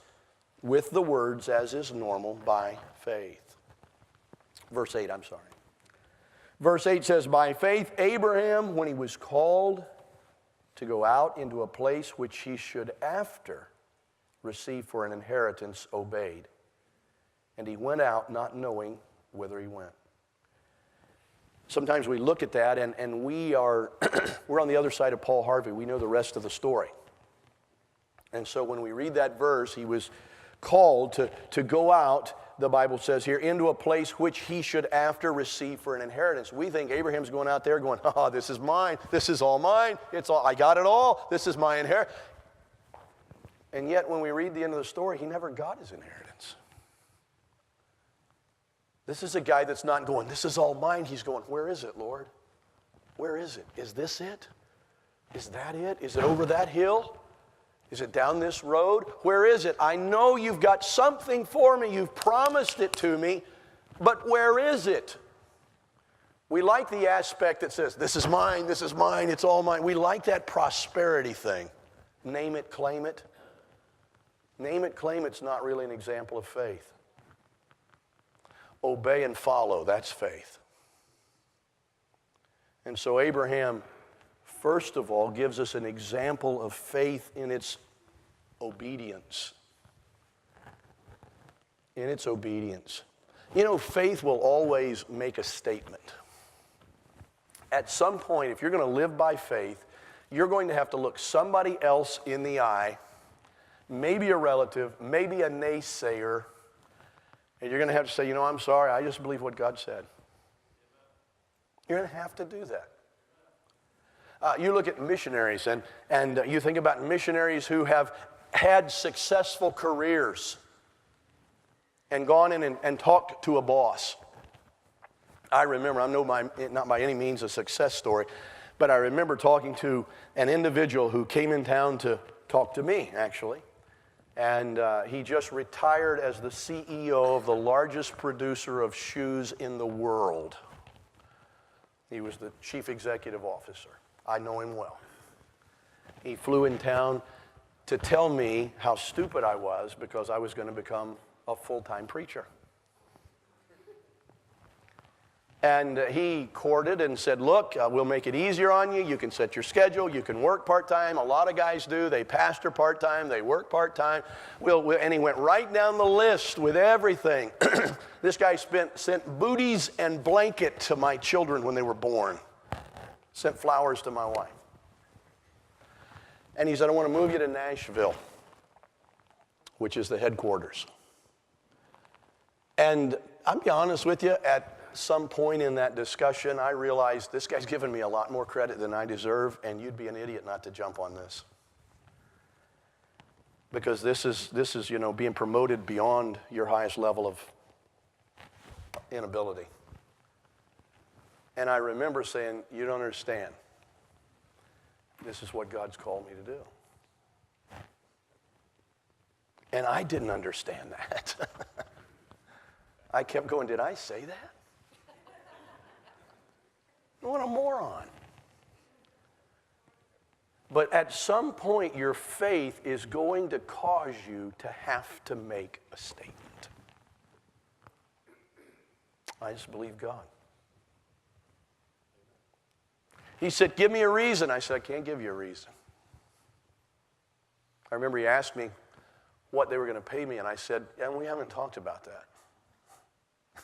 with the words, as is normal, by faith. Verse 8, I'm sorry. Verse 8 says, by faith Abraham, when he was called to go out into a place which he should after receive for an inheritance, obeyed. And he went out not knowing whither he went. Sometimes we look at that and we're on the other side of Paul Harvey. We know the rest of the story. And so when we read that verse, he was called to go out, the Bible says here, into a place which he should after receive for an inheritance. We think Abraham's going out there going, oh, this is mine. This is all mine. I got it all. This is my inheritance. And yet when we read the end of the story, he never got his inheritance. This is a guy that's not going, this is all mine. He's going, where is it, Lord? Where is it? Is this it? Is that it? Is it over that hill? Is it down this road? Where is it? I know you've got something for me. You've promised it to me, but where is it? We like the aspect that says, this is mine, it's all mine. We like that prosperity thing. Name it, claim it. Name it, claim it's not really an example of faith. Obey and follow, that's faith. And so Abraham, first of all, gives us an example of faith in its obedience. In its obedience. You know, faith will always make a statement. At some point, if you're going to live by faith, you're going to have to look somebody else in the eye, maybe a relative, maybe a naysayer, and you're going to have to say, I'm sorry, I just believe what God said. You're going to have to do that. You look at missionaries, and you think about missionaries who have had successful careers and gone in and talked to a boss. I remember, not by any means a success story, but I remember talking to an individual who came in town to talk to me, actually. And he just retired as the CEO of the largest producer of shoes in the world. He was the chief executive officer. I know him well. He flew in town to tell me how stupid I was because I was going to become a full-time preacher. And he courted and said, look, we'll make it easier on you. You can set your schedule. You can work part-time. A lot of guys do. They pastor part-time. They work part-time. And he went right down the list with everything. This guy sent booties and blanket to my children when they were born. Sent flowers to my wife. And he said, I want to move you to Nashville, which is the headquarters. And I'll be honest with you, at some point in that discussion, I realized this guy's giving me a lot more credit than I deserve, and you'd be an idiot not to jump on this. Because this is being promoted beyond your highest level of inability. And I remember saying, you don't understand. This is what God's called me to do. And I didn't understand that. I kept going, did I say that? What a moron. But at some point, your faith is going to cause you to have to make a statement. I just believe God. He said, give me a reason. I said, I can't give you a reason. I remember he asked me what they were going to pay me, and I said, and we haven't talked about that.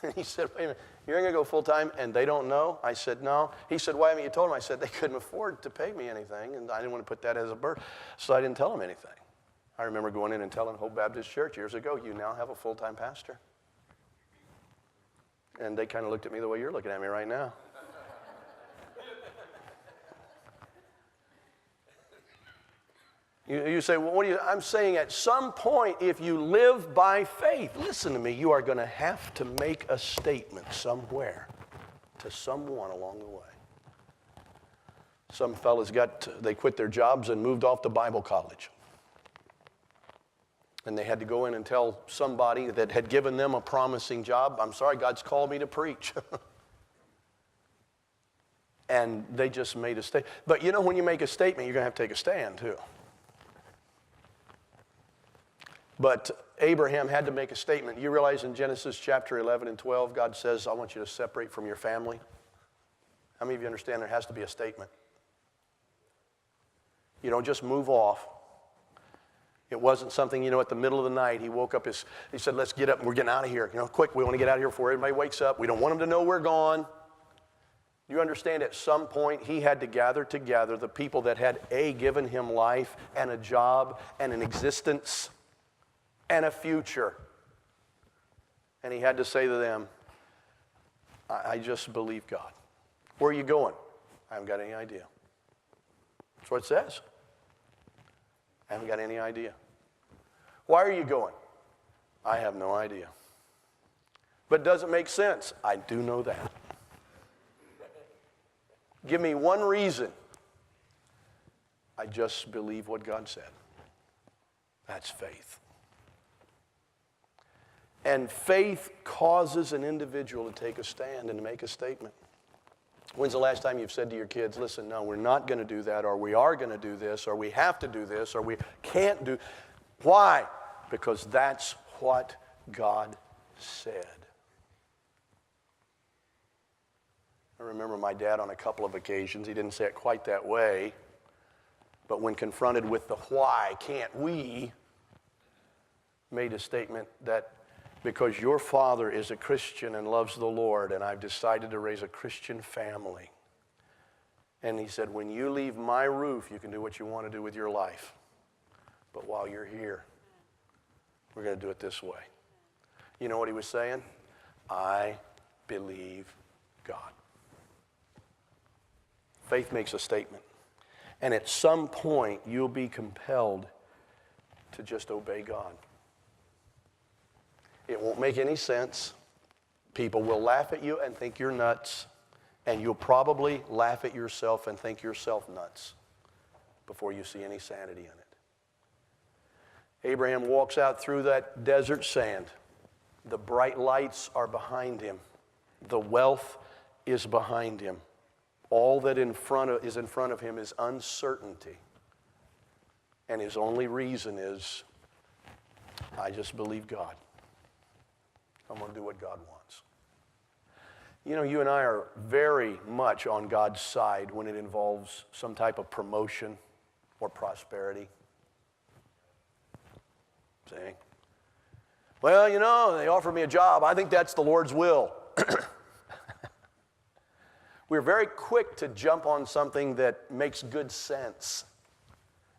And he said, wait a minute, you're going to go full-time and they don't know? I said, no. He said, why haven't you told them? I said, they couldn't afford to pay me anything, and I didn't want to put that as a burden, so I didn't tell them anything. I remember going in and telling Hope Baptist Church years ago, you now have a full-time pastor. And they kind of looked at me the way you're looking at me right now. You say, well, what do you, I'm saying at some point, if you live by faith, listen to me, you are going to have to make a statement somewhere to someone along the way. Some fellas they quit their jobs and moved off to Bible college. And they had to go in and tell somebody that had given them a promising job, I'm sorry, God's called me to preach. And they just made a statement. But you know, when you make a statement, you're going to have to take a stand too. But Abraham had to make a statement. You realize in Genesis chapter 11 and 12, God says, I want you to separate from your family. How many of you understand there has to be a statement? You don't just move off. It wasn't something, at the middle of the night, he woke up, he said, let's get up, we're getting out of here. Quick, we want to get out of here before everybody wakes up. We don't want them to know we're gone. You understand at some point he had to gather together the people that had given him life and a job and an existence and a future. And he had to say to them, I just believe God. Where are you going? I haven't got any idea. That's what it says. I haven't got any idea. Why are you going? I have no idea. But does it make sense? I do know that. Give me one reason. I just believe what God said. That's faith. And faith causes an individual to take a stand and to make a statement. When's the last time you've said to your kids, listen, no, we're not going to do that, or we are going to do this, or we have to do this, or we can't do. Why? Because that's what God said. I remember my dad on a couple of occasions, he didn't say it quite that way, but when confronted with the why can't we, made a statement that because your father is a Christian and loves the Lord, and I've decided to raise a Christian family. And he said, when you leave my roof, you can do what you want to do with your life. But while you're here, we're going to do it this way. You know what he was saying? I believe God. Faith makes a statement. And at some point, you'll be compelled to just obey God. It won't make any sense. People will laugh at you and think you're nuts. And you'll probably laugh at yourself and think yourself nuts before you see any sanity in it. Abraham walks out through that desert sand. The bright lights are behind him. The wealth is behind him. All that is in front of him is uncertainty. And his only reason is, I just believe God. I'm going to do what God wants. You and I are very much on God's side when it involves some type of promotion or prosperity. Saying, well, they offered me a job. I think that's the Lord's will. We're very quick to jump on something that makes good sense.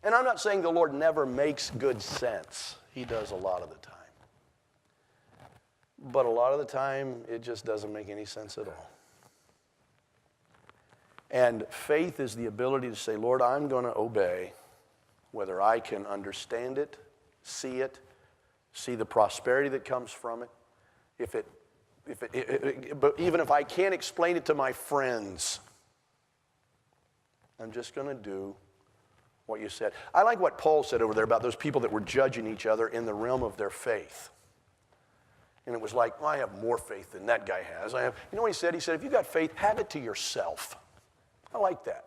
And I'm not saying the Lord never makes good sense. He does a lot of the time. But a lot of the time, it just doesn't make any sense at all. And faith is the ability to say, Lord, I'm going to obey, whether I can understand it, see the prosperity that comes from it. But even if I can't explain it to my friends, I'm just going to do what you said. I like what Paul said over there about those people that were judging each other in the realm of their faith. And it was like, well, I have more faith than that guy has. You know what he said? He said, if you got faith, have it to yourself. I like that.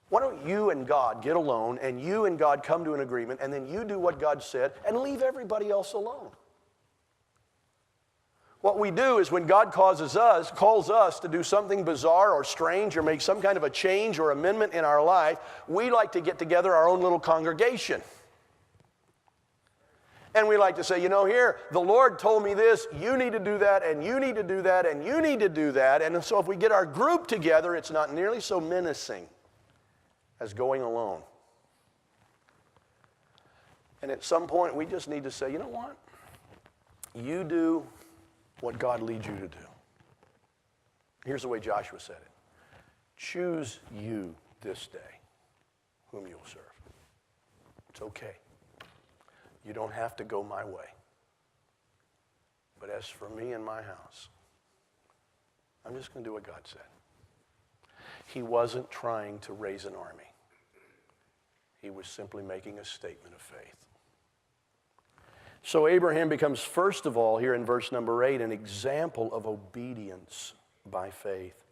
Why don't you and God get alone and you and God come to an agreement and then you do what God said and leave everybody else alone? What we do is when God calls us to do something bizarre or strange or make some kind of a change or amendment in our life, we like to get together our own little congregation. And we like to say, here, the Lord told me this, you need to do that, and you need to do that, and you need to do that. And so if we get our group together, it's not nearly so menacing as going alone. And at some point, we just need to say, you know what? You do what God leads you to do. Here's the way Joshua said it. Choose you this day whom you'll serve. It's okay. You don't have to go my way. But as for me and my house, I'm just going to do what God said. He wasn't trying to raise an army. He was simply making a statement of faith. So Abraham becomes, first of all, here in verse number 8, an example of obedience by faith.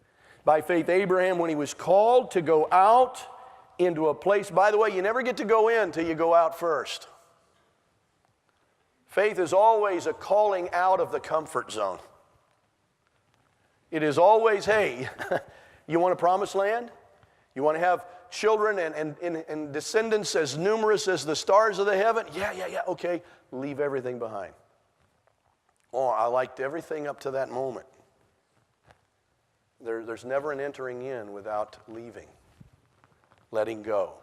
By faith, Abraham, when he was called to go out into a place, by the way, you never get to go in till you go out first. Faith is always a calling out of the comfort zone. It is always, hey, you want a promised land? You want to have children and descendants as numerous as the stars of the heaven? Yeah, okay. Leave everything behind. Oh, I liked everything up to that moment. There's never an entering in without leaving, letting go,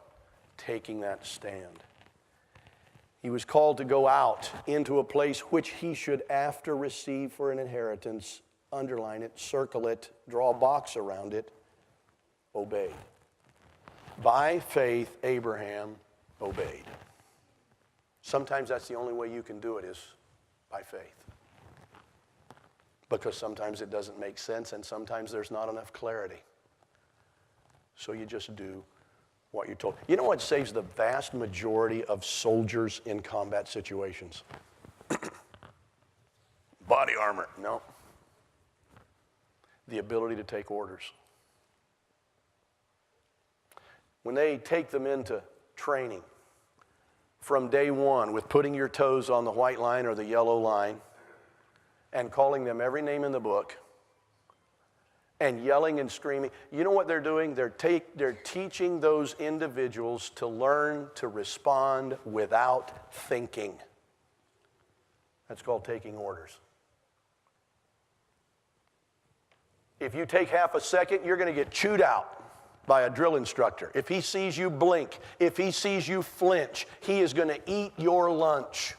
taking that stand. He was called to go out into a place which he should after receive for an inheritance, underline it, circle it, draw a box around it, obey. By faith, Abraham obeyed. Sometimes that's the only way you can do it is by faith. Because sometimes it doesn't make sense and sometimes there's not enough clarity. So you just do what you're told. You know what saves the vast majority of soldiers in combat situations? Body armor. No. The ability to take orders. When they take them into training from day one with putting your toes on the white line or the yellow line and calling them every name in the book and yelling and screaming, you know what they're doing? They're teaching those individuals to learn to respond without thinking. That's called taking orders. If you take half a second, you're going to get chewed out by a drill instructor. If he sees you blink, if he sees you flinch, he is going to eat your lunch.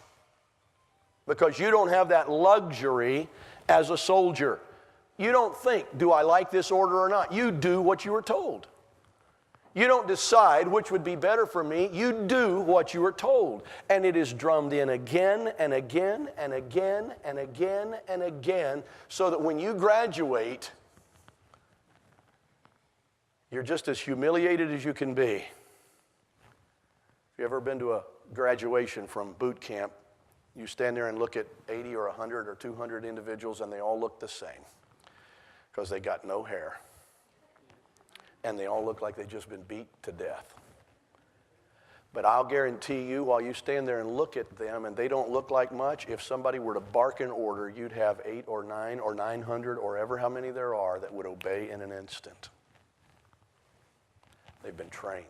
Because you don't have that luxury as a soldier. You don't think, do I like this order or not? You do what you were told. You don't decide which would be better for me. You do what you were told. And it is drummed in again and again and again and again and again so that when you graduate, you're just as humiliated as you can be. If you've ever been to a graduation from boot camp, you stand there and look at 80 or 100 or 200 individuals and they all look the same because they got no hair. And they all look like they've just been beat to death. But I'll guarantee you, while you stand there and look at them and they don't look like much, if somebody were to bark an order, you'd have 8 or 9 or 900 or ever how many there are that would obey in an instant. They've been trained.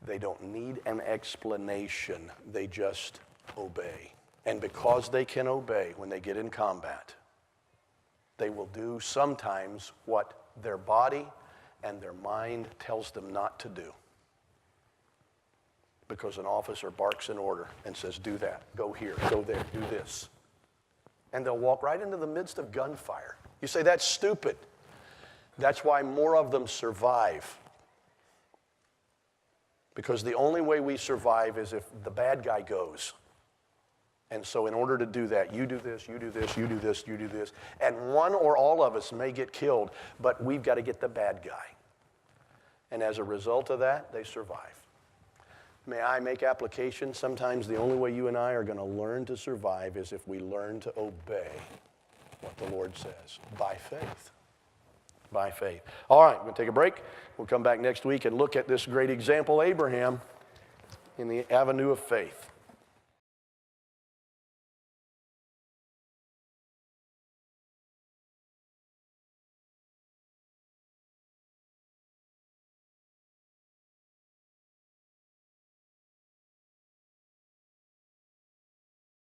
They don't need an explanation. They just obey. And because they can obey when they get in combat, they will do sometimes what their body and their mind tells them not to do. because an officer barks an order and says, do that, go here, go there, do this. And they'll walk right into the midst of gunfire. You say, that's stupid. That's why more of them survive. Because the only way we survive is if the bad guy goes. And so in order to do that, you do this, you do this, you do this, you do this. And one or all of us may get killed, but we've got to get the bad guy. And as a result of that, they survive. May I make application? Sometimes the only way you and I are going to learn to survive is if we learn to obey what the Lord says, by faith. By faith. All right, we're going to take a break. We'll come back next week and look at this great example, Abraham, in the avenue of faith.